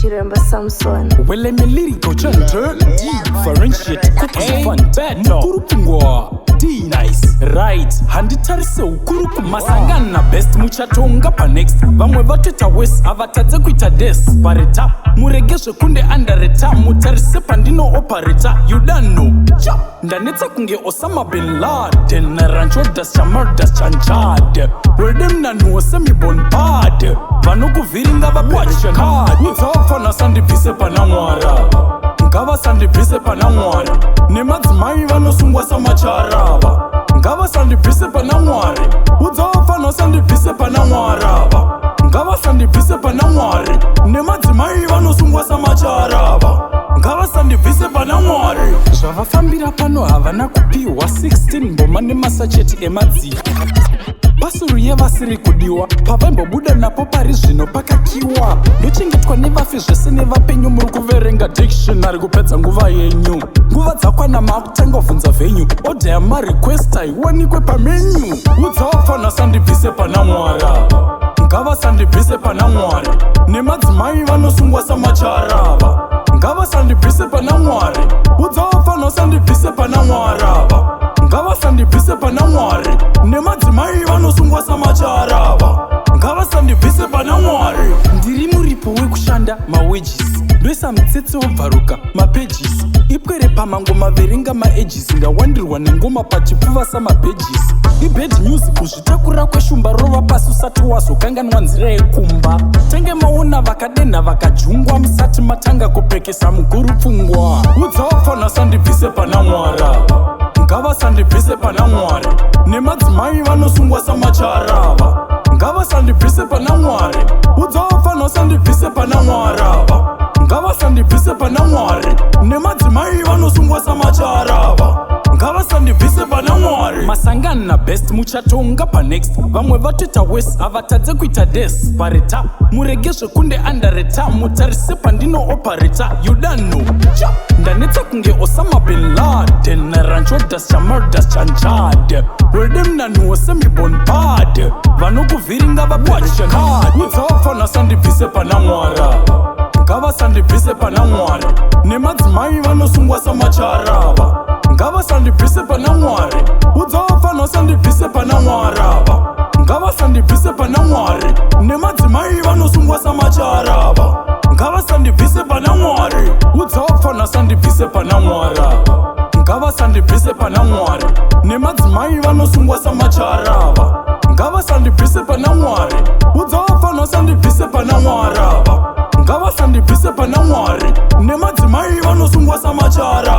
Chiremba Samson. Well, let me lyrical turn differentiate cookies fun bad no kurupungwa D nice right handitarise ukuruku masangana best muchatonga pa next vamwe vatwita west avatadze kuita des pareta murege zvekunde undereta mutarise pandino operator you don't know ndanetsa kunge Osama bin Laden rancho das chamardas chanchad wedem nanu semi bombard vanokuvhiringa vapacha card udzawafana sandibvise pana mwara ngava sandibvise pana mwari nemadzimai vanosungwa samacharava ngava sandibvise pana mwari udzawafana sandibvise pana mwarava ngava sandibvise pana mwari nemadzimai vanosungwa samacharava ngava sandibvise pana mwari zvavafambira pano havana kupiwa 16 mboma nemasacheti emadziro pasuru yevasiri kudiwa pavaimbobuda napo pari zvino pakakiwa ndochengetwa nevafi zvese nevapenyu muri kuverenga dictionary kupedza nguva yenyu nguva dzakwana maakutanga bvunza venyu odha yamarequest aiwanikwe pamenyu udzawafana sandibvise pana mwara ngava sandibvise pana mwari nemadzimai vanosungwa samacharava ngava sandibvise pana mwari udzawafana sandibvise pana mwarava ngava sandibvise pana mwari nemadzimai vanosungwa samacharava ngava sandibvise pana mwari ndiri muripo wekushanda mawages ndoisa mutsetse wobvaruka mapages ipwere pamango maverenga maages ndawandirwa nengoma pachipfuva samabhejisi ibad news kuzvitakura kweshumba rova pasi usati wazokanganwa nzira yekumba tenge maona vakadenha vakajungwa musati matanga kupekesa mugurupfungwa udzawafana sandibvise pana mwara ngava sandibvise pana mwari nemadzimai vanosungwa samacharava ngava sandibvise pana mwari udzawafana sandibvise pana mwarava ngava sandibvise pana mwari nemadzimai vanosungwa samacharava ngava sandibvise pana mwari masangana na best muchatonga pa next vamwe vatoita west avatadze kuita des pareta murege zvekunde undereta mutarise pandino operator you don't know ndanetsa kunge Osama bin Laden rancho das chamardas chanchad wedem nanu semi bombard vanokuvhiringa vapacha card udzawafana sandibvise pana mwara ngava sandibvise pana mwari nemadzimai vanosungwa samacharava ngava sandibvise pana mwari udzawafana sandibvise pana mwarava ngava sandibvise pana mwari nemadzimai vanosungwa samacharava ngava sandibvise pana mwari udzawafana sandibvise pana mwarava ngava sandibvise pana mwari nemadzimai vanosungwa samacharava ngava sandibvise pana mwari udzawafana sandibvise pana mwarava ngava sandibvise pana mwari nemadzimai vanosungwa samacharava